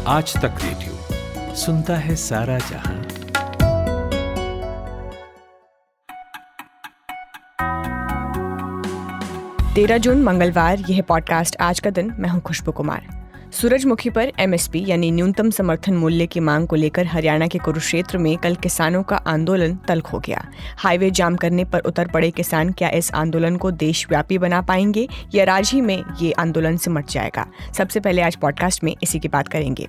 आज तक रेडियो सुनता है सारा जहां। 13 जून मंगलवार, यह पॉडकास्ट आज का दिन। मैं हूं खुशबू कुमार। सूरजमुखी पर एमएसपी यानी न्यूनतम समर्थन मूल्य की मांग को लेकर हरियाणा के कुरुक्षेत्र में कल किसानों का आंदोलन तल्ख हो गया। हाईवे जाम करने पर उतर पड़े किसान क्या इस आंदोलन को देशव्यापी बना पाएंगे या राज्य ही में ये आंदोलन सिमट जाएगा? सबसे पहले आज पॉडकास्ट में इसी की बात करेंगे।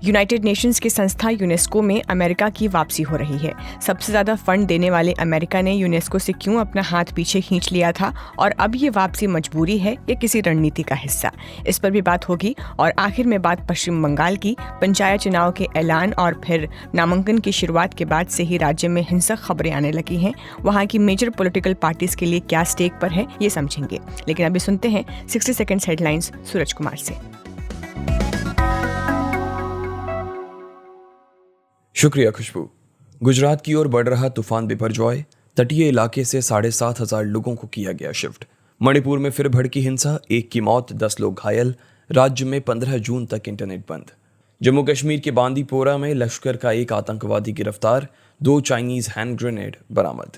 यूनाइटेड नेशंस की संस्था यूनेस्को में अमेरिका की वापसी हो रही है। सबसे ज्यादा फंड देने वाले अमेरिका ने यूनेस्को से क्यों अपना हाथ पीछे खींच लिया था और अब ये वापसी मजबूरी है या किसी रणनीति का हिस्सा? इस पर भी बात होगी। और आखिर में बात पश्चिम बंगाल की। पंचायत चुनाव के ऐलान और फिर नामांकन की शुरुआत के बाद से ही राज्य में हिंसक खबरें आने लगी हैं। वहाँ की मेजर पॉलिटिकल पार्टीज के लिए क्या स्टेक पर है, ये समझेंगे। लेकिन अभी सुनते हैं 60 सेकंड्स हेडलाइंस सूरज कुमार से। शुक्रिया खुशबू। गुजरात की ओर बढ़ रहा तूफान बिपरजॉय, तटीय इलाके से 7,500 लोगों को किया गया शिफ्ट। मणिपुर में फिर भड़की हिंसा, 1 की मौत, 10 लोग घायल। राज्य में 15 जून तक इंटरनेट बंद। जम्मू कश्मीर के बांदीपोरा में लश्कर का एक आतंकवादी गिरफ्तार, 2 चाइनीज हैंड ग्रेनेड बरामद।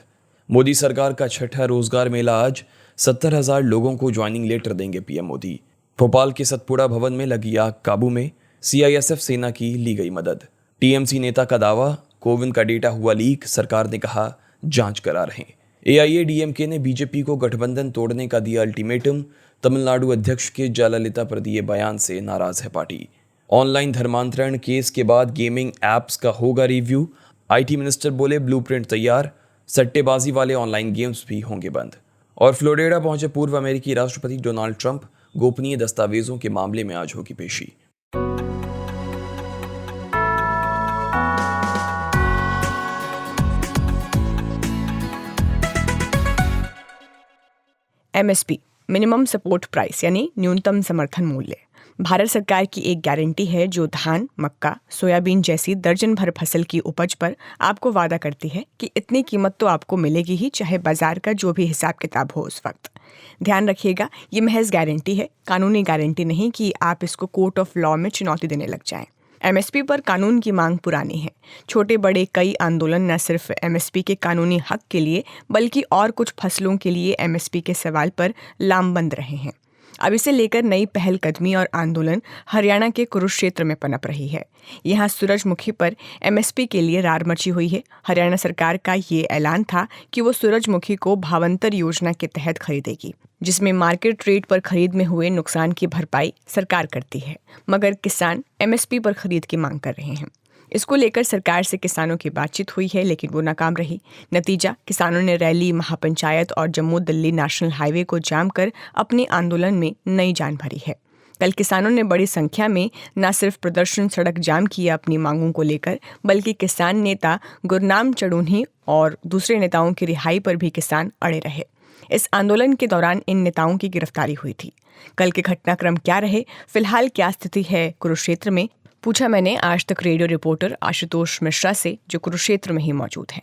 मोदी सरकार का छठा रोजगार मेला आज, 70,000 लोगों को ज्वाइनिंग लेटर देंगे पीएम मोदी। भोपाल के सतपुड़ा भवन में लगी आग काबू में, सीआईएसएफ सेना की ली गई मदद। टीएमसी नेता का दावा, कोविन का डेटा हुआ लीक, सरकार ने कहा जांच करा रहे। एआईएडीएमके ने बीजेपी को गठबंधन तोड़ने का दिया अल्टीमेटम, तमिलनाडु अध्यक्ष के जयललिता पर दिए बयान से नाराज है पार्टी। ऑनलाइन धर्मांतरण केस के बाद गेमिंग एप्स का होगा रिव्यू, आईटी मिनिस्टर बोले ब्लूप्रिंट तैयार, सट्टेबाजी वाले ऑनलाइन गेम्स भी होंगे बंद। और फ्लोरिडा पहुंचे पूर्व अमेरिकी राष्ट्रपति डोनाल्ड ट्रंप, गोपनीय दस्तावेजों के मामले में आज होगी पेशी। एमएसपी मिनिमम सपोर्ट प्राइस यानी न्यूनतम समर्थन मूल्य भारत सरकार की एक गारंटी है जो धान, मक्का, सोयाबीन जैसी दर्जन भर फसल की उपज पर आपको वादा करती है कि इतनी कीमत तो आपको मिलेगी ही, चाहे बाजार का जो भी हिसाब किताब हो उस वक्त। ध्यान रखिएगा, ये महज गारंटी है, कानूनी गारंटी नहीं कि आप इसको कोर्ट ऑफ लॉ में चुनौती देने लग जाएं। एमएसपी पर कानून की मांग पुरानी है। छोटे बड़े कई आंदोलन न सिर्फ एमएसपी के कानूनी हक के लिए बल्कि और कुछ फसलों के लिए एमएसपी के सवाल पर लामबंद रहे हैं। अब इसे लेकर नई पहलकदमी और आंदोलन हरियाणा के कुरुक्षेत्र में पनप रही है। यहाँ सूरजमुखी पर एमएसपी के लिए रार मची हुई है। हरियाणा सरकार का ये ऐलान था कि वो सूरजमुखी को भावांतर योजना के तहत खरीदेगी, जिसमें मार्केट रेट पर खरीद में हुए नुकसान की भरपाई सरकार करती है। मगर किसान एमएसपी पर खरीद की मांग कर रहे हैं। इसको लेकर सरकार से किसानों की बातचीत हुई है, लेकिन वो नाकाम रही। नतीजा, किसानों ने रैली, महापंचायत और जम्मू दिल्ली नेशनल हाईवे को जाम कर अपने आंदोलन में नई जान भरी है। कल किसानों ने बड़ी संख्या में न सिर्फ प्रदर्शन, सड़क जाम किया अपनी मांगों को लेकर, बल्कि किसान नेता गुरनाम चढ़ून्ही और दूसरे नेताओं की रिहाई पर भी किसान अड़े रहे। इस आंदोलन के दौरान इन नेताओं की गिरफ्तारी हुई थी। कल के घटनाक्रम क्या रहे, फिलहाल क्या स्थिति है कुरुक्षेत्र में, पूछा मैंने आज तक रेडियो रिपोर्टर आशुतोष मिश्रा से, जो कुरुक्षेत्र में ही मौजूद हैं।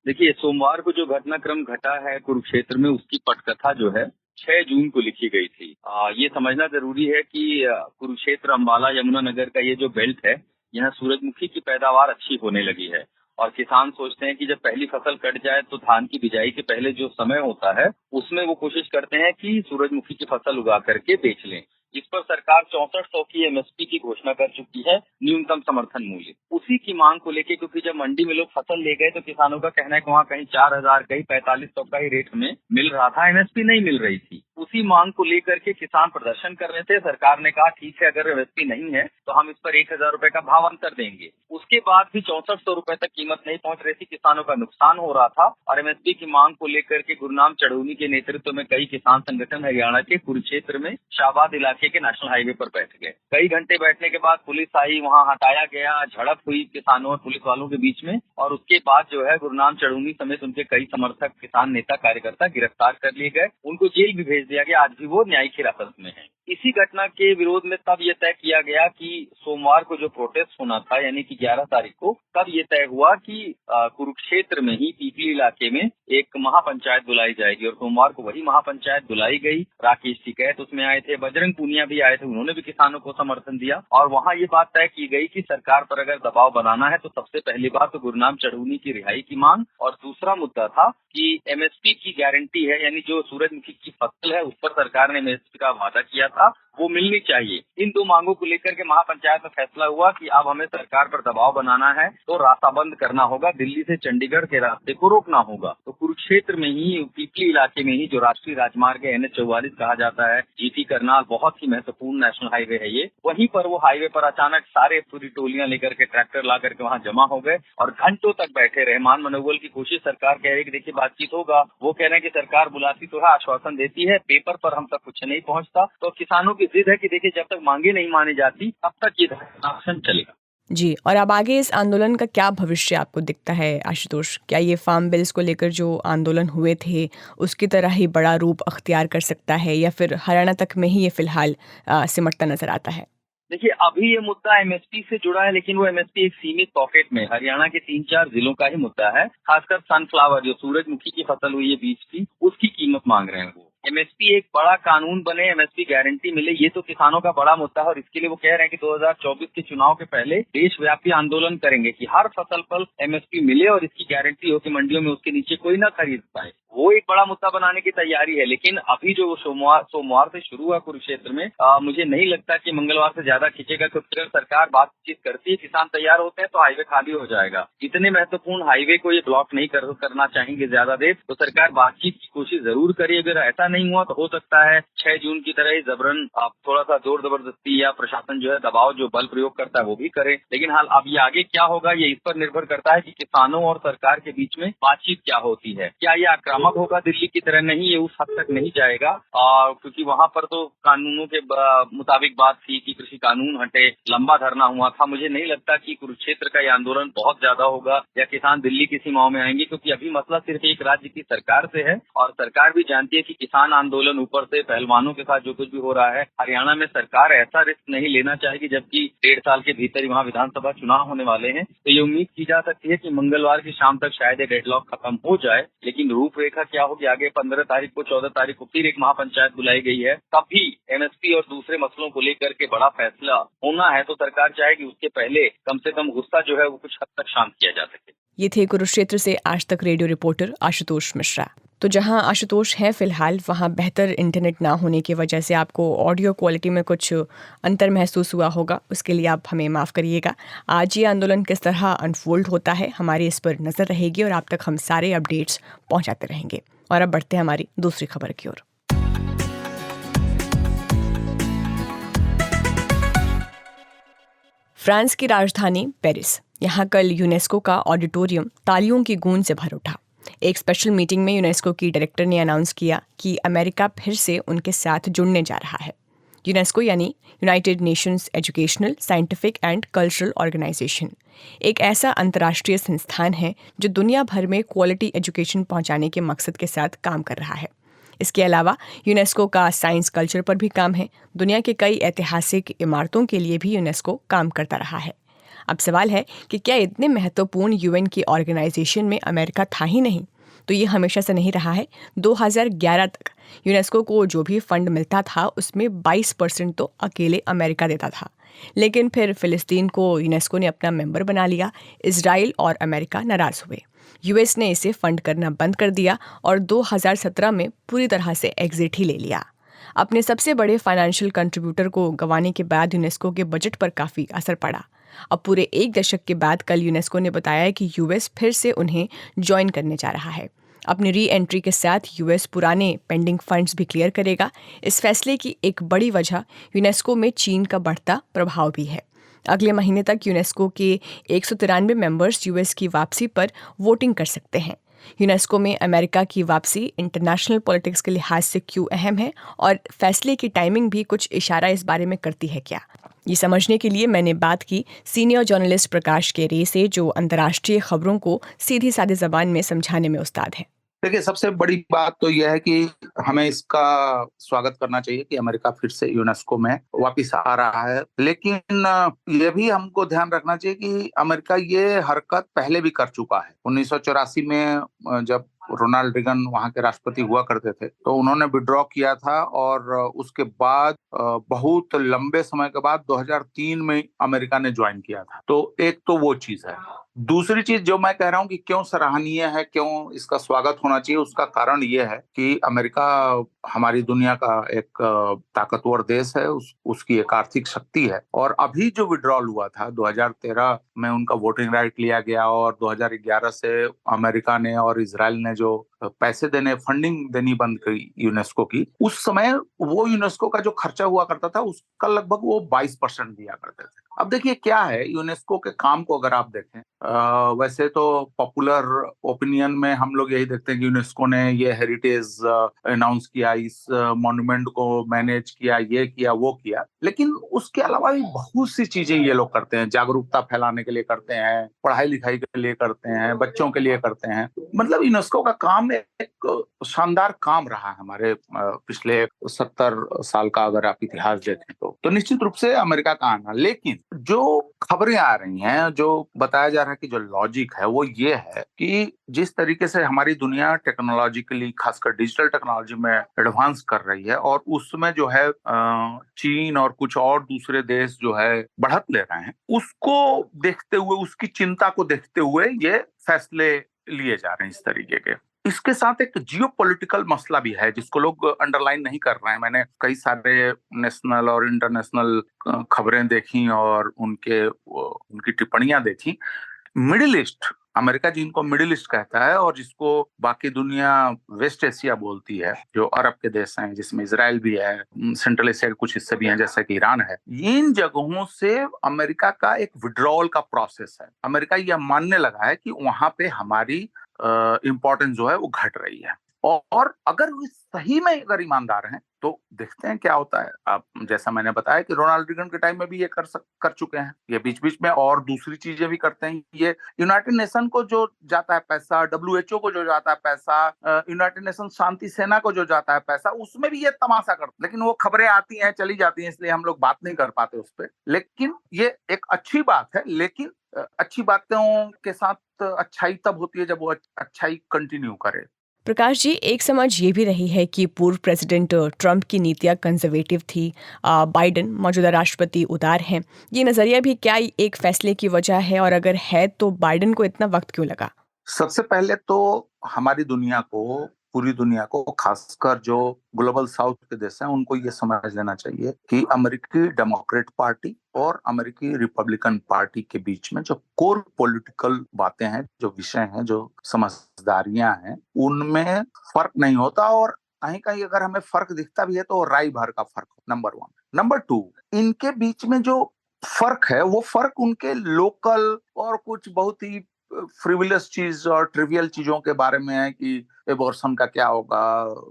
देखिए, सोमवार को जो घटनाक्रम घटा है कुरुक्षेत्र में, उसकी पटकथा जो है 6 जून को लिखी गई थी। ये समझना जरूरी है कि कुरुक्षेत्र, अंबाला, यमुनानगर का ये जो बेल्ट है, यहाँ सूरजमुखी की पैदावार अच्छी होने लगी है। और किसान सोचते हैं कि जब पहली फसल कट जाए तो धान की बिजाई के पहले जो समय होता है उसमें वो कोशिश करते हैं कि सूरजमुखी की फसल उगा करके बेच लें। इस पर सरकार 6400 की एमएसपी की घोषणा कर चुकी है, न्यूनतम समर्थन मूल्य। उसी की मांग को लेके, क्योंकि जब मंडी में लोग फसल ले गए तो किसानों का कहना है कि वहाँ कहीं 4000, कहीं 4500 का ही रेट हमें मिल रहा था, एमएसपी नहीं मिल रही थी। उसी मांग को लेकर के किसान प्रदर्शन कर रहे थे। सरकार ने कहा ठीक है, अगर एमएसपी नहीं है तो हम इस पर 1000 रुपए का भावांतर देंगे। उसके बाद भी 6400 रुपए तक कीमत नहीं पहुंच रही थी, किसानों का नुकसान हो रहा था। और एमएसपी की मांग को लेकर के गुरनाम चढ़ून्ही के नेतृत्व में कई किसान संगठन हरियाणा के कुरुक्षेत्र में शाहबाद इलाके के नेशनल हाईवे पर बैठ गए। कई घंटे बैठने के बाद पुलिस आई, वहां हटाया गया, झड़प हुई किसानों और पुलिस वालों के बीच में। और उसके बाद जो है गुरनाम चढ़ून्ही समेत उनके कई समर्थक, किसान नेता, कार्यकर्ता गिरफ्तार कर लिए गए। उनको जेल भी भेज भेज दिया गया। आज भी वो न्यायिक हिरासत में है। इसी घटना के विरोध में तब ये तय किया गया कि सोमवार को जो प्रोटेस्ट होना था, यानी कि 11 तारीख को, तब ये तय हुआ कि कुरुक्षेत्र में ही पीपली इलाके में एक महापंचायत बुलाई जाएगी और सोमवार को वही महापंचायत बुलाई गई। राकेश टिकैत उसमें आए थे, बजरंग पूनिया भी आए थे, उन्होंने भी किसानों को समर्थन दिया और वहाँ ये बात तय की गई कि सरकार पर अगर दबाव बनाना है तो सबसे पहली बात तो गुरनाम चढ़ूनी की रिहाई की मांग और दूसरा मुद्दा था कि एमएसपी की गारंटी है, यानी जो सूरजमुखी की फसल है उस पर सरकार ने एमएसपी का वादा किया था, वो मिलनी चाहिए। इन दो मांगों को लेकर के महापंचायत में फैसला हुआ कि अब हमें सरकार पर दबाव बनाना है तो रास्ता बंद करना होगा, दिल्ली से चंडीगढ़ के रास्ते को रोकना होगा। तो कुरुक्षेत्र में ही पीपली इलाके में ही जो राष्ट्रीय राजमार्ग है NH-44 कहा जाता है, GT करनाल, बहुत ही महत्वपूर्ण नेशनल हाईवे है ये, वहीं पर वो हाईवे पर अचानक सारे पूरी टोलियां लेकर के ट्रैक्टर ला करके वहाँ जमा हो गए और घंटों तक बैठे रहे। मान मनोबल की कोशिश, सरकार कह रही है कि देखिए बातचीत होगा, वो कह रहे हैं कि सरकार बुलाती तो है, आश्वासन देती है, पेपर पर हम तक कुछ नहीं पहुंचता। तो किसानों की जिद है कि देखिए जब तक मांगे नहीं मानी जाती तब तक ये धरना चलेगा। जी, और अब आगे इस आंदोलन का क्या भविष्य आपको दिखता है आशुतोष? क्या ये फार्म बिल्स को लेकर जो आंदोलन हुए थे उसकी तरह ही बड़ा रूप अख्तियार कर सकता है या फिर हरियाणा तक में ही ये फिलहाल सिमटता नजर आता है? देखिए अभी ये मुद्दा एमएसपी से जुड़ा है, लेकिन वो एमएसपी एक सीमित पॉकेट में, हरियाणा के 3-4 जिलों का ही मुद्दा है। खासकर सनफ्लावर जो सूरजमुखी की फसल हुई है बीज की, उसकी कीमत मांग रहे हैं वो। एमएसपी एक बड़ा कानून बने, एमएसपी गारंटी मिले, ये तो किसानों का बड़ा मुद्दा है और इसके लिए वो कह रहे हैं कि 2024 के चुनाव के पहले देशव्यापी आंदोलन करेंगे कि हर फसल पर एमएसपी मिले और इसकी गारंटी हो कि मंडियों में उसके नीचे कोई ना खरीद पाए। वो एक बड़ा मुद्दा बनाने की तैयारी है। लेकिन अभी जो सोमवार से शुरू हुआ कुरुक्षेत्र में, मुझे नहीं लगता कि मंगलवार से ज्यादा खींचेगा, क्योंकि अगर सरकार बातचीत करती है, किसान तैयार होते हैं तो हाईवे खाली हो जाएगा। इतने महत्वपूर्ण हाईवे को ये ब्लॉक नहीं करना चाहेंगे ज्यादा देर, तो सरकार बातचीत की कोशिश जरूर करे। अगर ऐसा नहीं हुआ तो हो सकता है 6 जून की तरह ही जबरन थोड़ा सा जोर जबरदस्ती या प्रशासन जो है दबाव जो बल प्रयोग करता है वो भी करे। लेकिन हाल अब ये आगे क्या होगा ये इस पर निर्भर करता है कि किसानों और सरकार के बीच में बातचीत क्या होती है। क्या ये आक्रामक होगा दिल्ली की तरह? नहीं, ये उस हद तक नहीं जाएगा, क्योंकि वहां पर तो कानूनों के मुताबिक बात थी कि कृषि कानून हटे, लंबा धरना हुआ था। मुझे नहीं लगता कि कुरुक्षेत्र का ये आंदोलन बहुत ज्यादा होगा या किसान दिल्ली की सीमाओं में आएंगे, क्योंकि अभी मसला सिर्फ एक राज्य की सरकार से है और सरकार भी जानती है कि किसान आंदोलन ऊपर से पहलवानों के साथ जो कुछ भी हो रहा है, हरियाणा में सरकार ऐसा रिस्क नहीं लेना चाहेगी, जबकि 1.5 साल के भीतर ही वहाँ विधानसभा चुनाव होने वाले हैं। तो ये उम्मीद की जा सकती है कि मंगलवार की शाम तक शायद ये डेडलॉक खत्म हो जाए। लेकिन रूपरेखा क्या होगी आगे? 15 तारीख को, 14 तारीख को फिर एक महापंचायत बुलाई गई है, तब भी एमएसपी और दूसरे मसलों को लेकर के बड़ा फैसला होना है, तो सरकार चाहेगी उसके पहले कम से कम गुस्सा जो है वो कुछ हद तक शांत किया जा सके। ये थे कुरुक्षेत्र से आज तक रेडियो रिपोर्टर आशुतोष मिश्रा। तो जहां आशुतोष है फिलहाल, वहां बेहतर इंटरनेट ना होने की वजह से आपको ऑडियो क्वालिटी में कुछ अंतर महसूस हुआ होगा, उसके लिए आप हमें माफ़ करिएगा। आज ये आंदोलन किस तरह अनफोल्ड होता है, हमारी इस पर नज़र रहेगी और आप तक हम सारे अपडेट्स पहुंचाते रहेंगे। और अब बढ़ते हैं हमारी दूसरी खबर की ओर। फ्रांस की राजधानी पेरिस, यहाँ कल यूनेस्को का ऑडिटोरियम तालियों की गूंज से भर उठा। एक स्पेशल मीटिंग में यूनेस्को की डायरेक्टर ने अनाउंस किया कि अमेरिका फिर से उनके साथ जुड़ने जा रहा है। यूनेस्को यानी United Nations educational, scientific and cultural organisation एक ऐसा अंतर्राष्ट्रीय संस्थान है जो दुनिया भर में क्वालिटी एजुकेशन पहुंचाने के मकसद के साथ काम कर रहा है। इसके अलावा यूनेस्को का साइंस कल्चर पर भी काम है। दुनिया के कई ऐतिहासिक इमारतों के लिए भी यूनेस्को काम करता रहा है। अब सवाल है कि क्या इतने महत्वपूर्ण यूएन की ऑर्गेनाइजेशन में अमेरिका था ही नहीं? तो ये हमेशा से नहीं रहा है। 2011 तक यूनेस्को को जो भी फंड मिलता था उसमें 22% तो अकेले अमेरिका देता था। लेकिन फिर फिलिस्तीन को यूनेस्को ने अपना मेंबर बना लिया। इजराइल और अमेरिका नाराज़ हुए। यूएस ने इसे फंड करना बंद कर दिया और 2017 में पूरी तरह से एग्जिट ही ले लिया। अपने सबसे बड़े फाइनेंशियल कंट्रीब्यूटर को गंवाने के बाद यूनेस्को के बजट पर काफ़ी असर पड़ा। अब पूरे 1 दशक के बाद कल यूनेस्को ने बताया कि यूएस फिर से उन्हें ज्वाइन करने जा रहा है। अपनी री एंट्री के साथ यूएस पुराने पेंडिंग फंड्स भी क्लियर करेगा। इस फैसले की एक बड़ी वजह यूनेस्को में चीन का बढ़ता प्रभाव भी है। अगले महीने तक यूनेस्को के 193 मेंबर्स यूएस की वापसी पर वोटिंग कर सकते हैं। यूनेस्को में अमेरिका की वापसी इंटरनेशनल पॉलिटिक्स के लिहाज से क्यों अहम है और फैसले की टाइमिंग भी कुछ इशारा इस बारे में करती है क्या? ये समझने के लिए मैंने बात की सीनियर जर्नलिस्ट प्रकाश केरे से, जो अंतर्राष्ट्रीय खबरों को सीधी सादी ज़बान में समझाने में उस्ताद हैं। देखिए, सबसे बड़ी बात तो यह है कि हमें इसका स्वागत करना चाहिए कि अमेरिका फिर से यूनेस्को में वापस आ रहा है। लेकिन ये भी हमको ध्यान रखना चाहिए कि अमेरिका ये हरकत पहले भी कर चुका है। 1984 में जब रोनाल्ड रेगन वहां के राष्ट्रपति हुआ करते थे, तो उन्होंने विड्रॉ किया था और उसके बाद बहुत लंबे समय के बाद 2003 में अमेरिका ने ज्वाइन किया था। तो एक तो वो चीज है। दूसरी चीज जो मैं कह रहा हूँ कि क्यों सराहनीय है, क्यों इसका स्वागत होना चाहिए, उसका कारण ये है कि अमेरिका हमारी दुनिया का एक ताकतवर देश है, उसकी एक आर्थिक शक्ति है। और अभी जो विड्रॉल हुआ था 2013 में, उनका वोटिंग राइट लिया गया और 2011 से अमेरिका ने और इजराइल ने जो पैसे देने, फंडिंग देनी बंद की यूनेस्को की, उस समय वो यूनेस्को का जो खर्चा हुआ करता था उसका लगभग वो 22% दिया करते थे। अब देखिए क्या है, यूनेस्को के काम को अगर आप देखें, वैसे तो पॉपुलर ओपिनियन में हम लोग यही देखते हैं कि यूनेस्को ने ये हेरिटेज अनाउंस किया, इस मॉन्यूमेंट को मैनेज किया, ये किया, वो किया। लेकिन उसके अलावा भी बहुत सी चीजें ये लोग करते हैं। जागरूकता फैलाने के लिए करते हैं, पढ़ाई लिखाई के लिए करते हैं, बच्चों के लिए करते हैं। मतलब यूनेस्को का काम एक शानदार काम रहा है हमारे पिछले 70 साल का अगर आप इतिहास देखें तो निश्चित रूप से अमेरिका का आना। लेकिन जो खबरें आ रही हैं, जो बताया जा रहा है कि जो लॉजिक है वो ये है कि जिस तरीके से हमारी दुनिया टेक्नोलॉजिकली, खासकर डिजिटल टेक्नोलॉजी में एडवांस कर रही है और उसमें जो है चीन और कुछ और दूसरे देश जो है बढ़त ले रहे हैं, उसको देखते हुए, उसकी चिंता को देखते हुए ये फैसले लिए जा रहे हैं इस तरीके के। इसके साथ एक जियोपॉलिटिकल मसला भी है जिसको लोग अंडरलाइन नहीं कर रहे हैं। मैंने कई सारे नेशनल और इंटरनेशनल खबरें देखी और उनकी टिप्पणियां देखी। मिडिल ईस्ट, अमेरिका जिनको मिडिल ईस्ट कहता है और जिसको बाकी दुनिया वेस्ट एशिया बोलती है, जो अरब के देश हैं, जिसमें इजराइल भी है, सेंट्रल एशिया के कुछ हिस्से भी हैं जैसे कि ईरान है, इन जगहों से अमेरिका का एक विड्रॉल का प्रोसेस है। अमेरिका यह मानने लगा है कि वहां पे हमारी इम्पोर्टेंस जो है वो घट रही है। और अगर वो सही में अगर ईमानदार हैं तो देखते हैं क्या होता है। आप जैसा मैंने बताया कि रोनाल्ड रेगन के टाइम में भी ये कर चुके हैं, ये बीच बीच में और दूसरी चीजें भी करते हैं। ये यूनाइटेड नेशन को जो जाता है पैसा, WHO को जो जाता है पैसा, यूनाइटेड नेशन शांति सेना को जो जाता है पैसा, उसमें भी ये तमाशा करते हैं। लेकिन वो खबरें आती हैं, चली जाती हैं, इसलिए हम लोग बात नहीं कर पाते उस पर। लेकिन ये एक अच्छी बात है। लेकिन अच्छी बातों के साथ अच्छाई तब होती है जब वो अच्छाई कंटिन्यू करे। प्रकाश जी, एक समझ ये भी रही है कि पूर्व प्रेसिडेंट ट्रंप की नीतियां कंजर्वेटिव थी, बाइडेन मौजूदा राष्ट्रपति उदार हैं। ये नजरिया भी क्या एक फैसले की वजह है, और अगर है तो बाइडेन को इतना वक्त क्यों लगा? सबसे पहले तो हमारी दुनिया को, पूरी दुनिया को, खासकर जो ग्लोबल साउथ के देश हैं, उनको ये समझ लेना चाहिए कि अमेरिकी डेमोक्रेट पार्टी और अमेरिकी रिपब्लिकन पार्टी के बीच में जो कोर पॉलिटिकल बातें हैं, जो विषय हैं, जो समझदारियां हैं, उनमें फर्क नहीं होता। और कहीं कहीं अगर हमें फर्क दिखता भी है तो राई भर का फर्क, नंबर 1। नंबर 2, इनके बीच में जो फर्क है वो फर्क उनके लोकल और कुछ बहुत ही फ्रिवलस चीज और ट्रिवियल चीजों के बारे में है कि एबॉर्शन का क्या होगा,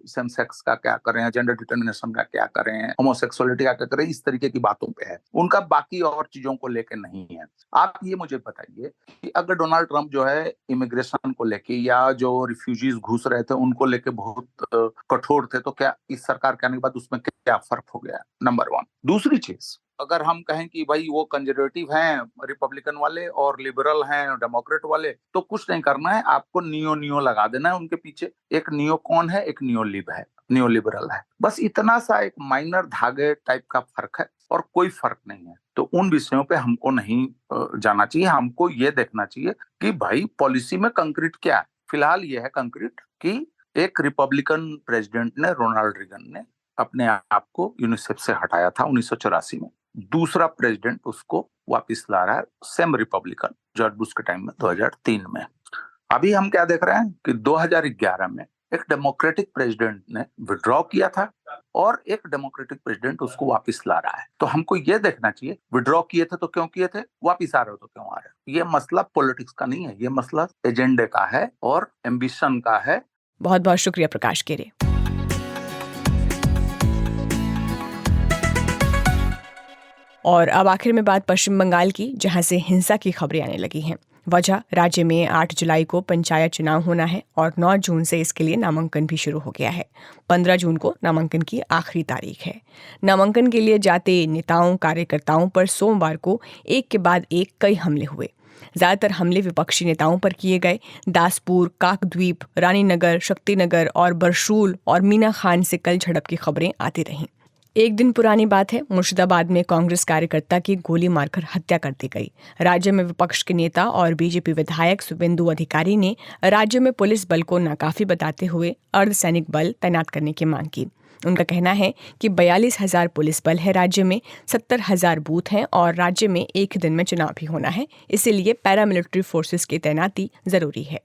सेम सेक्स का क्या करें, जेंडर डिटर्मिनेशन का क्या करें, होमोसेक्सुअलिटी का क्या करें, इस तरीके की बातों पे है। उनका बाकी और चीजों को लेके नहीं है। आप ये मुझे बताइए कि अगर डोनाल्ड ट्रंप जो है इमिग्रेशन को लेके या जो रिफ्यूजीज घुस रहे थे उनको लेके बहुत कठोर थे, तो क्या इस सरकार के आने के बाद उसमें क्या फर्क हो गया? नंबर 1। दूसरी चीज, अगर हम कहें कि भाई वो कंजर्वेटिव हैं रिपब्लिकन वाले और लिबरल हैं डेमोक्रेट वाले, तो कुछ नहीं करना है, आपको नियो लगा देना है उनके पीछे। एक नियो कौन है, एक नियो लिबरल है। बस इतना सा एक माइनर धागे टाइप का फर्क है और कोई फर्क नहीं है। तो उन विषयों पे हमको नहीं जाना चाहिए। हमको ये देखना चाहिए कि भाई पॉलिसी में कंक्रीट क्या है। फिलहाल ये है कंक्रीट कि एक रिपब्लिकन प्रेसिडेंट ने, रोनाल्ड रेगन ने, अपने आप को यूनिसेफ से हटाया था 1984 में। दूसरा प्रेसिडेंट उसको वापस ला रहा है, सेम रिपब्लिकन, जॉर्ज बुश के टाइम में 2003 में। अभी हम क्या देख रहे हैं कि 2011 में एक डेमोक्रेटिक प्रेसिडेंट ने विड्रॉ किया था और एक डेमोक्रेटिक प्रेसिडेंट उसको वापस ला रहा है। तो हमको ये देखना चाहिए, विड्रॉ किए थे तो क्यों किए थे, वापस आ रहे हो तो क्यों आ रहे हो। ये मसला पॉलिटिक्स का नहीं है, ये मसला एजेंडे का है और एम्बिशन का है। बहुत बहुत शुक्रिया प्रकाश केरे। और अब आखिर में बात पश्चिम बंगाल की, जहां से हिंसा की खबरें आने लगी हैं। वजह, राज्य में 8 जुलाई को पंचायत चुनाव होना है और 9 जून से इसके लिए नामांकन भी शुरू हो गया है। 15 जून को नामांकन की आखिरी तारीख है। नामांकन के लिए जाते नेताओं कार्यकर्ताओं पर सोमवार को एक के बाद एक कई हमले हुए। ज्यादातर हमले विपक्षी नेताओं पर किए गए। दासपुर, काकद्वीप, रानीनगर, शक्तिनगर और बरशूल और मीना खान से कल झड़प की खबरें आती रहीं। एक दिन पुरानी बात है, मुर्शिदाबाद में कांग्रेस कार्यकर्ता की गोली मारकर हत्या कर दी गई। राज्य में विपक्ष के नेता और बीजेपी विधायक शुभेंदु अधिकारी ने राज्य में पुलिस बल को नाकाफी बताते हुए अर्धसैनिक बल तैनात करने की मांग की। उनका कहना है कि 42,000 पुलिस बल है राज्य में, 70,000 बूथ हैं और राज्य में एक दिन में चुनाव भी होना है, इसीलिए पैरामिलिट्री फोर्सेस की तैनाती जरूरी है।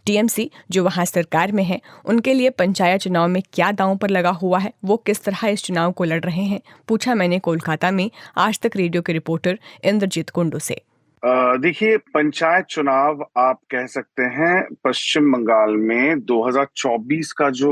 टीएमसी, जो वहां सरकार में है, उनके लिए पंचायत चुनाव में क्या दांव पर लगा हुआ है, वो किस तरह इस चुनाव को लड़ रहे हैं, पूछा मैंने कोलकाता में आज तक रेडियो के रिपोर्टर इंद्रजीत कुंडू से। देखिए, पंचायत चुनाव आप कह सकते हैं पश्चिम बंगाल में 2024 का जो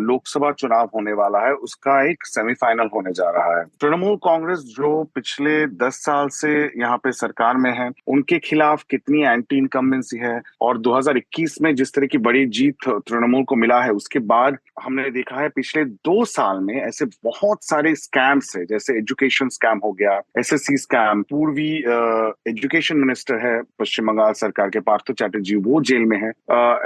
लोकसभा चुनाव होने वाला है उसका एक सेमीफाइनल होने जा रहा है। तृणमूल कांग्रेस जो पिछले 10 साल से यहाँ पे सरकार में है, उनके खिलाफ कितनी एंटी इनकम्बेंसी है और 2021 में जिस तरह की बड़ी जीत तृणमूल को मिला है, उसके बाद हमने देखा है पिछले 2 साल में ऐसे बहुत सारे स्कैम्स है, जैसे एजुकेशन स्कैम हो गया, एसएससी स्कैम, पूर्वी एजुकेशन मिनिस्टर है पश्चिम बंगाल सरकार के पार्थो चैटर्जी, वो जेल में है।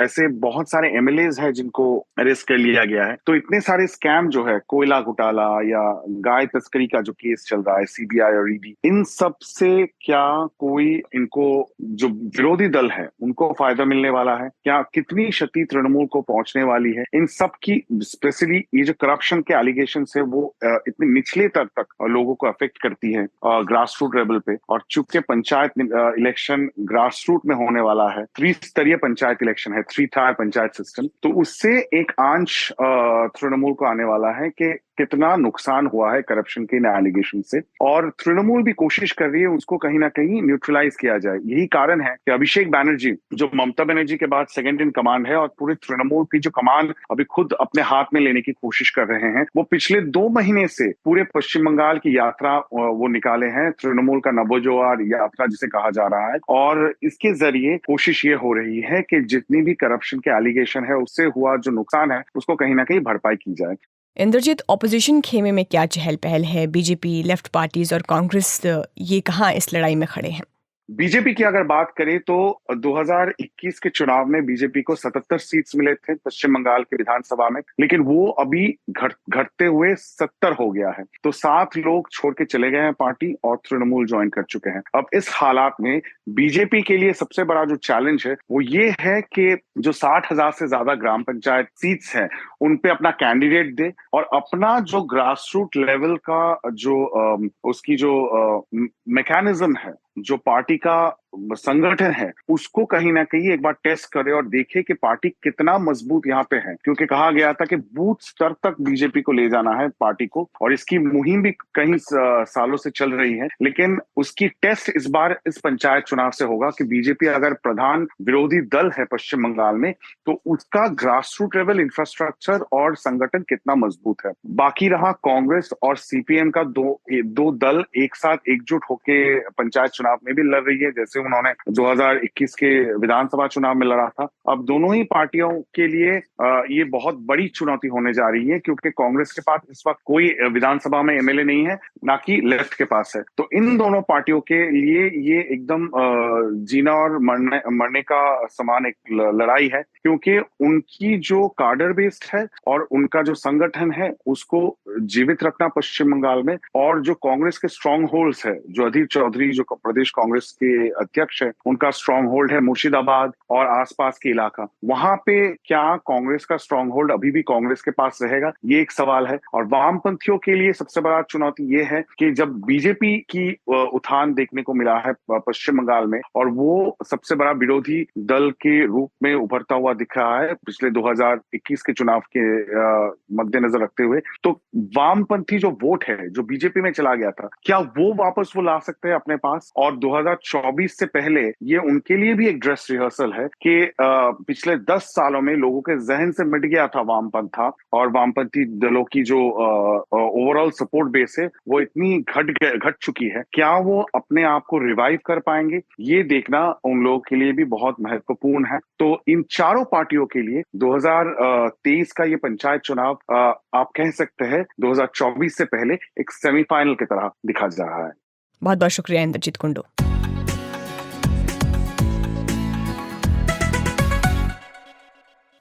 ऐसे बहुत सारे एमएलएज हैं जिनको अरेस्ट कर लिया गया है। तो इतने सारे स्कैम जो है, कोयला घोटाला या गाय तस्करी का जो केस चल रहा है सीबीआई और ईडी, इन सब से क्या कोई इनको जो विरोधी दल है उनको फायदा मिलने वाला है? क्या कितनी क्षति तृणमूल को पहुंचने वाली है? इन सब की स्पेशली ये जो करप्शन के एलिगेशन है वो इतने निचले स्तर तक लोगों को अफेक्ट करती है ग्रास रूट लेवल पे। और चूंकि पंचायत इलेक्शन ग्रास रूट में होने वाला है, त्रिस्तरीय पंचायत इलेक्शन है, 3 टायर पंचायत सिस्टम, तो उससे एक अंश तृणमूल को आने वाला है कि कितना नुकसान हुआ है करप्शन के इन एलिगेशन से। और तृणमूल भी कोशिश कर रही है उसको कहीं ना कहीं न्यूट्रलाइज किया जाए। यही कारण है कि अभिषेक बैनर्जी, जो ममता बनर्जी के बाद सेकंड इन कमांड है और पूरे तृणमूल की जो कमान अभी खुद अपने हाथ में लेने की कोशिश कर रहे हैं, वो पिछले 2 महीने से पूरे पश्चिम बंगाल की यात्रा वो निकाले हैं, तृणमूल का नवजोआर यात्रा जिसे कहा जा रहा है। और इसके जरिए कोशिश ये हो रही है कि जितनी भी करप्शन के एलिगेशन है उससे हुआ जो नुकसान है उसको कहीं ना कहीं भरपाई की जाए। इंद्रजीत, ऑपोजिशन खेमे में क्या चहल पहल है? बीजेपी, लेफ्ट पार्टीज और कांग्रेस ये कहाँ इस लड़ाई में खड़े हैं? बीजेपी की अगर बात करें तो 2021 के चुनाव में बीजेपी को 77 सीट्स मिले थे पश्चिम बंगाल के विधानसभा में, लेकिन वो अभी घटते हुए 70 हो गया है। तो 7 लोग छोड़ के चले गए हैं पार्टी और तृणमूल ज्वाइन कर चुके हैं। अब इस हालात में बीजेपी के लिए सबसे बड़ा जो चैलेंज है वो ये है कि जो 60,000 से ज्यादा ग्राम पंचायत सीट्स हैं उन पे अपना कैंडिडेट दे और अपना जो ग्रास रूट लेवल का जो उसकी जो मैकेनिज्म है, जो पार्टी का संगठन है, उसको कहीं ना कहीं एक बार टेस्ट करे और देखे कि पार्टी कितना मजबूत यहाँ पे है। क्योंकि कहा गया था कि बूथ स्तर तक बीजेपी को ले जाना है पार्टी को, और इसकी मुहिम भी कई सालों से चल रही है। लेकिन उसकी टेस्ट इस बार इस पंचायत चुनाव से होगा कि बीजेपी अगर प्रधान विरोधी दल है पश्चिम बंगाल में तो उसका ग्रास रूट लेवल इंफ्रास्ट्रक्चर और संगठन कितना मजबूत है। बाकी रहा कांग्रेस और सीपीएम का दो दल एक साथ एकजुट होके पंचायत चुनाव में भी लड़ रही है, जैसे उन्होंने 2021 के विधानसभा चुनाव में लड़ा था। अब दोनों ही पार्टियों के लिए ये बहुत बड़ी चुनौती होने जा रही है, क्योंकि कांग्रेस के पास इस वक्त कोई विधानसभा में एमएलए नहीं है, ना कि लेफ्ट के पास है। तो इन दोनों पार्टियों के लिए ये एकदम जीना और मरने का समान एक लड़ाई है, क्योंकि उनकी जो कार्डर बेस्ड है और उनका जो संगठन है उसको जीवित रखना पश्चिम बंगाल में, और जो कांग्रेस के स्ट्रॉन्ग होल्ड्स है, जो अधीर चौधरी जो प्रदेश कांग्रेस के अध्यक्ष है, उनका स्ट्रॉन्ग होल्ड है मुर्शिदाबाद और आसपास के इलाका। वहां पे क्या कांग्रेस का स्ट्रॉन्ग होल्ड अभी भी कांग्रेस के पास रहेगा, ये एक सवाल है। और वामपंथियों के लिए सबसे बड़ा चुनौती ये है कि जब बीजेपी की उत्थान देखने को मिला है पश्चिम बंगाल में, और वो सबसे बड़ा विरोधी दल के रूप में उभरता हुआ दिख रहा है पिछले 2021 के चुनाव के मद्देनजर रखते हुए, तो वामपंथी जो वोट है जो बीजेपी में चला गया था, क्या वो वापस वो ला सकते हैं अपने पास और 2024 से से पहले ये उनके लिए भी एक ड्रेस रिहर्सल है कि पिछले 10 सालों में लोगों के जहन से मिट गया था वामपंथा, और वामपंथी दलों की जो ओवरऑल सपोर्ट बेस है वो इतनी घट चुकी है। क्या वो अपने आप को रिवाइव कर पाएंगे, ये देखना उन लोगों के लिए भी बहुत महत्वपूर्ण है। तो इन चारों पार्टियों के लिए 2023 का ये पंचायत चुनाव आप कह सकते हैं 2024 से पहले एक सेमीफाइनल की तरह दिखा जा रहा है। बहुत बहुत शुक्रिया इंद्रजीत कुंडू।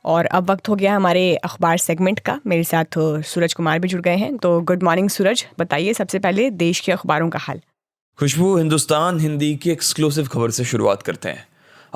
और अब वक्त हो गया हमारे अखबार सेगमेंट का। मेरे साथ सूरज कुमार भी जुड़ गए हैं। तो गुड मॉर्निंग सूरज, बताइए सबसे पहले देश के अखबारों का हाल। खुशबू, हिंदुस्तान हिंदी की एक्सक्लूसिव खबर से शुरुआत करते हैं।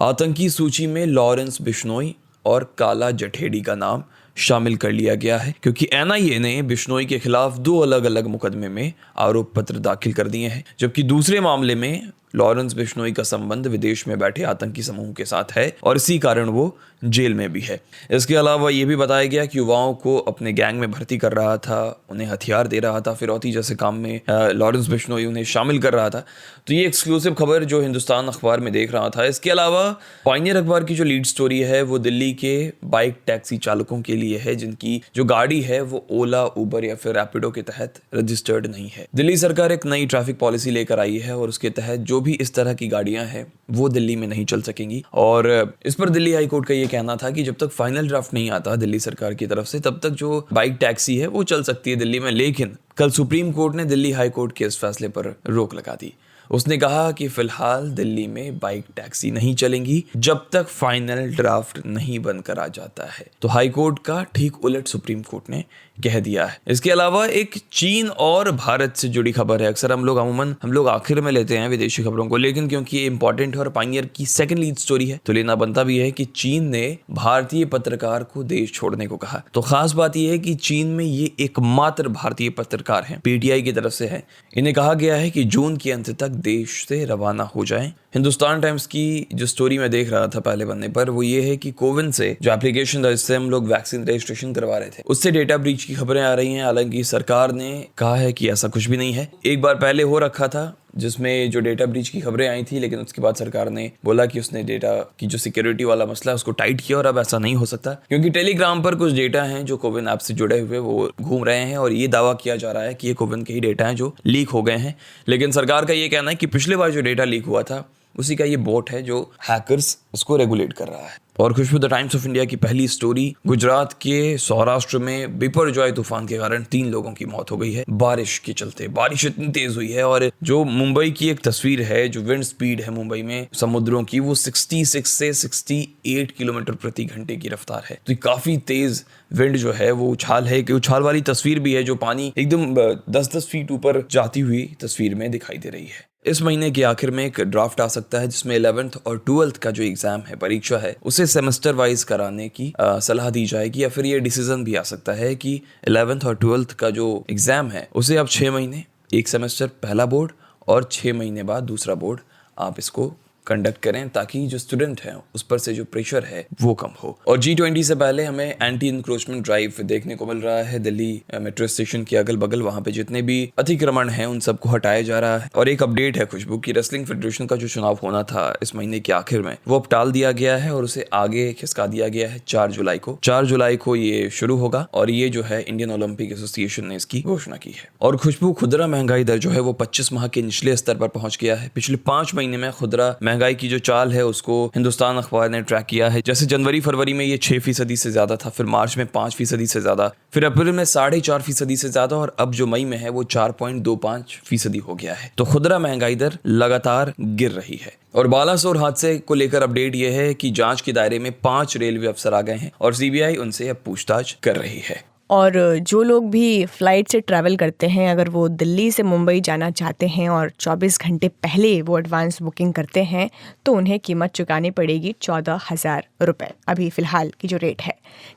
आतंकी सूची में लॉरेंस बिश्नोई और काला जठेड़ी का नाम शामिल कर लिया गया है, क्योंकि एनआईए ने बिश्नोई के खिलाफ 2 अलग अलग मुकदमे में आरोप पत्र दाखिल कर दिए हैं, जबकि दूसरे मामले में लॉरेंस बिश्नोई का संबंध विदेश में बैठे आतंकी समूह के साथ है और इसी कारण वो जेल में भी है। इसके अलावा ये भी बताया गया कि युवाओं को अपने गैंग में भर्ती कर रहा था, उन्हें हथियार दे रहा था, फिरौती जैसे काम में लॉरेंस बिश्नोई उन्हें शामिल कर रहा था। तो ये एक्सक्लूसिव खबर जो हिंदुस्तान अखबार में देख रहा था। इसके अलावा पायनियर अखबार की जो लीड स्टोरी है वो दिल्ली के बाइक टैक्सी चालकों के लिए है जिनकी जो गाड़ी है वो ओला, उबर या फिर रैपिडो के तहत रजिस्टर्ड नहीं है। दिल्ली सरकार एक नई ट्रैफिक पॉलिसी लेकर आई है और उसके तहत जो भी इस तरह की गाड़ियां हैं वो दिल्ली में नहीं चल सकेंगी। और इस पर दिल्ली हाई कोर्ट का ये कहना था कि जब तक फाइनल ड्राफ्ट नहीं आता दिल्ली सरकार की तरफ से तब तक जो बाइक टैक्सी है वो चल सकती है दिल्ली में। लेकिन कल सुप्रीम कोर्ट ने दिल्ली हाई कोर्ट के इस फैसले पर रोक लगा दी। उसने कहा कि फिलहाल दिल्ली में बाइक टैक्सी नहीं चलेंगी जब तक फाइनल ड्राफ्ट नहीं बनकर आ जाता है। तो हाई कोर्ट का ठीक उलट सुप्रीम कोर्ट ने कह दिया है। इसके अलावा एक चीन और भारत से जुड़ी खबर है। अक्सर हम लोग आखिर में लेते हैं विदेशी खबरों को, लेकिन क्योंकि ये इंपॉर्टेंट है और पायनियर की सेकंड लीड स्टोरी है तो लेना बनता भी है कि चीन ने भारतीय पत्रकार को देश छोड़ने को कहा। तो खास बात यह है कि चीन में ये एकमात्र भारतीय पत्रकार हैं, पीटीआई की तरफ से है। इन्हें कहा गया है कि जून के अंत तक देश से रवाना हो जाएं। हिंदुस्तान टाइम्स की जो स्टोरी मैं देख रहा था पहले पन्ने पर वो ये है कि कोविन से जो एप्लीकेशन था जिससे हम लोग वैक्सीन रजिस्ट्रेशन करवा रहे थे उससे डेटा ब्रीच की खबरें आ रही हैं। हालांकि सरकार ने कहा है कि ऐसा कुछ भी नहीं है। एक बार पहले हो रखा था जिसमें जो डेटा ब्रीच की खबरें आई थी, लेकिन उसके बाद सरकार ने बोला कि उसने डेटा की जो सिक्योरिटी वाला मसला है उसको टाइट किया और अब ऐसा नहीं हो सकता, क्योंकि टेलीग्राम पर कुछ डेटा हैं जो कोविन ऐप से जुड़े हुए वो घूम रहे हैं और ये दावा किया जा रहा है कि ये कोविन के ही डेटा हैं जो लीक हो गए हैं। लेकिन सरकार का ये कहना है कि पिछले बार जो डेटा लीक हुआ था उसी का ये बोट है जो हैकर्स उसको रेगुलेट कर रहा है। और खुशबू, द टाइम्स ऑफ इंडिया की पहली स्टोरी, गुजरात के सौराष्ट्र में बिपरजॉय तूफान के कारण 3 लोगों की मौत हो गई है बारिश के चलते। बारिश इतनी तेज हुई है और जो मुंबई की एक तस्वीर है, जो विंड स्पीड है मुंबई में समुद्रों की, वो 66 से 68 किलोमीटर प्रति घंटे की रफ्तार है। तो काफी तेज विंड जो है वो उछाल है कि उछाल वाली तस्वीर भी है जो पानी एकदम 10-10 फीट ऊपर जाती हुई तस्वीर में दिखाई दे रही है। इस महीने के आखिर में एक ड्राफ्ट आ सकता है जिसमें 11th और 12th का जो एग्जाम है, परीक्षा है, उसे सेमेस्टर वाइज कराने की सलाह दी जाएगी, या फिर ये डिसीजन भी आ सकता है कि 11th और 12th का जो एग्जाम है उसे अब 6 महीने, एक सेमेस्टर पहला बोर्ड और 6 महीने बाद दूसरा बोर्ड आप इसको कंडक्ट करें ताकि जो स्टूडेंट हैं उस पर से जो प्रेशर है वो कम हो। और G20 से पहले हमें एंटी इंक्रोचमेंट ड्राइव देखने को मिल रहा है। दिल्ली मेट्रो स्टेशन के अगल बगल वहां पे जितने भी अतिक्रमण हैं उन सबको हटाया जा रहा है। और एक अपडेट है खुशबू की, रेसलिंग फेडरेशन का जो चुनाव होना था इस महीने के आखिर में वो अब टाल दिया गया है और उसे आगे खिसका दिया गया है 4 जुलाई को। 4 जुलाई को ये शुरू होगा और ये जो है इंडियन ओलंपिक एसोसिएशन ने इसकी घोषणा की है। और खुशबू, खुदरा महंगाई दर जो है वो 25 माह के निचले स्तर पर पहुंच गया है। पिछले 5 महीने में खुदरा महंगाई की जो चाल है उसको हिंदुस्तान अखबार ने ट्रैक किया है। जैसे जनवरी फरवरी में ये 6% से ज्यादा था, फिर मार्च में 5% से ज्यादा, फिर अप्रैल में 4.5% से ज्यादा और अब जो मई में है वो 4.25% हो गया है। तो खुदरा महंगाई दर लगातार गिर रही है। और बालासोर हादसे को लेकर अपडेट यह है कि जांच के दायरे में 5 रेलवे अफसर आ गए हैं और सीबीआई उनसे अब पूछताछ कर रही है। और जो लोग भी फ़्लाइट से ट्रैवल करते हैं, अगर वो दिल्ली से मुंबई जाना चाहते हैं और 24 घंटे पहले वो एडवांस बुकिंग करते हैं तो उन्हें कीमत चुकानी पड़ेगी 14,000 रुपये, अभी फ़िलहाल की जो रेट है।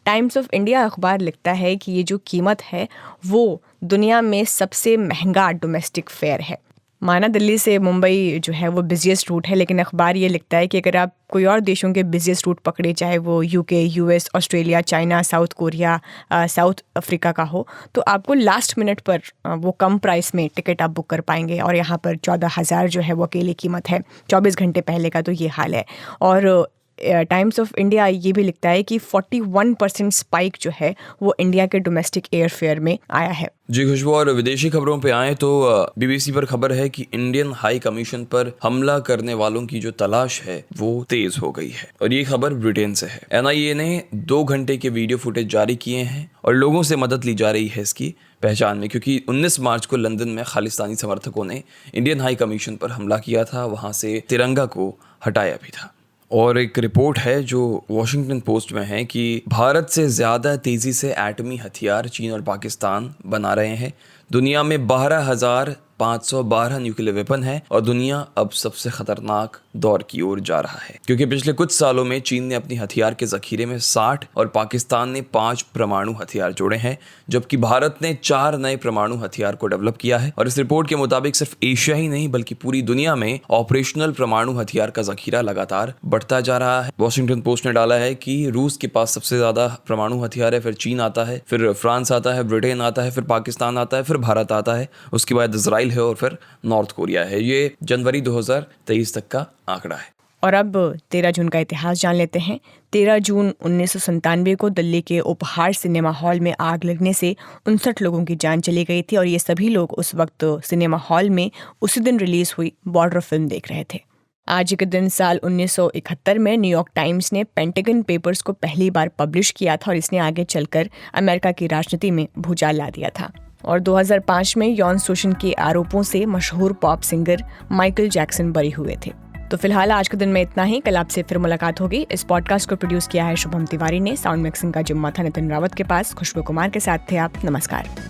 टाइम्स ऑफ इंडिया अखबार लिखता है कि ये जो कीमत है वो दुनिया में सबसे महंगा डोमेस्टिक फेयर है। माना दिल्ली से मुंबई जो है वो बिजिएस्ट रूट है, लेकिन अखबार ये लिखता है कि अगर आप कोई और देशों के बिजिएस्ट रूट पकड़े, चाहे वो UK, US, Australia, China, south Korea, south Africa का हो, तो आपको लास्ट मिनट पर वो कम प्राइस में टिकट आप बुक कर पाएंगे। और यहाँ पर 14,000 जो है वो अकेले कीमत है। 24 घंटे पहले का तो ये हाल है। और टाइम्स ऑफ इंडिया ये भी लिखता है कि 41% स्पाइक जो है वो इंडिया के डोमेस्टिक एयरफेयर में आया है। जी खुशबू, और विदेशी खबरों पे आए तो बीबीसी पर खबर है कि इंडियन हाई कमीशन पर हमला करने वालों की जो तलाश है वो तेज हो गई है। और ये खबर ब्रिटेन से है। एनआईए ने 2 घंटे के वीडियो फुटेज जारी किए हैं और लोगों से मदद ली जा रही है इसकी पहचान में, क्योंकि 19 मार्च को लंदन में खालिस्तानी समर्थकों ने इंडियन हाई कमीशन पर हमला किया था, वहां से तिरंगा को हटाया भी था। और एक रिपोर्ट है जो वॉशिंगटन पोस्ट में है कि भारत से ज़्यादा तेज़ी से एटमी हथियार चीन और पाकिस्तान बना रहे हैं। दुनिया में 12,512 न्यूक्लियर वेपन है और दुनिया अब सबसे खतरनाक दौर की ओर जा रहा है, क्योंकि पिछले कुछ सालों में चीन ने अपनी हथियार के जखीरे में 60 और पाकिस्तान ने 5 परमाणु हथियार जोड़े हैं, जबकि भारत ने 4 नए परमाणु हथियार को डेवलप किया है। और इस रिपोर्ट के मुताबिक सिर्फ एशिया ही नहीं बल्कि पूरी दुनिया में ऑपरेशनल परमाणु हथियार का जखीरा लगातार बढ़ता जा रहा है। वॉशिंगटन पोस्ट ने डाला है कि रूस के पास सबसे ज्यादा परमाणु हथियार है, फिर चीन आता है, फिर फ्रांस आता है, ब्रिटेन आता है, फिर पाकिस्तान आता है, फिर भारत आता है, उसके बाद इजराइल है और फिर नॉर्थ कोरिया है। ये जनवरी 2023 तक का आंकड़ा है। और अब 13 जून का इतिहास जान लेते हैं। 13 जून 1997 को दिल्ली के उपहार सिनेमा हॉल में आग लगने से 59 लोगों की जान चली गई थी और ये सभी लोग उस वक्त सिनेमा हॉल में उसी दिन रिलीज हुई बॉर्डर फिल्म देख रहे थे। आज के दिन साल 1971 में न्यूयॉर्क टाइम्स ने पेंटागन पेपर्स को पहली बार पब्लिश किया था और इसने आगे चलकर अमेरिका की राजनीति में भूचाल ला दिया था। और 2005 में यौन शोषण के आरोपों से मशहूर पॉप सिंगर माइकल जैक्सन बरी हुए थे। तो फिलहाल आज के दिन में इतना ही। कल आपसे फिर मुलाकात होगी। इस पॉडकास्ट को प्रोड्यूस किया है शुभम तिवारी ने। साउंड मिक्सिंग का जिम्मा था नितिन रावत के पास। खुशबू कुमार के साथ थे आप। नमस्कार।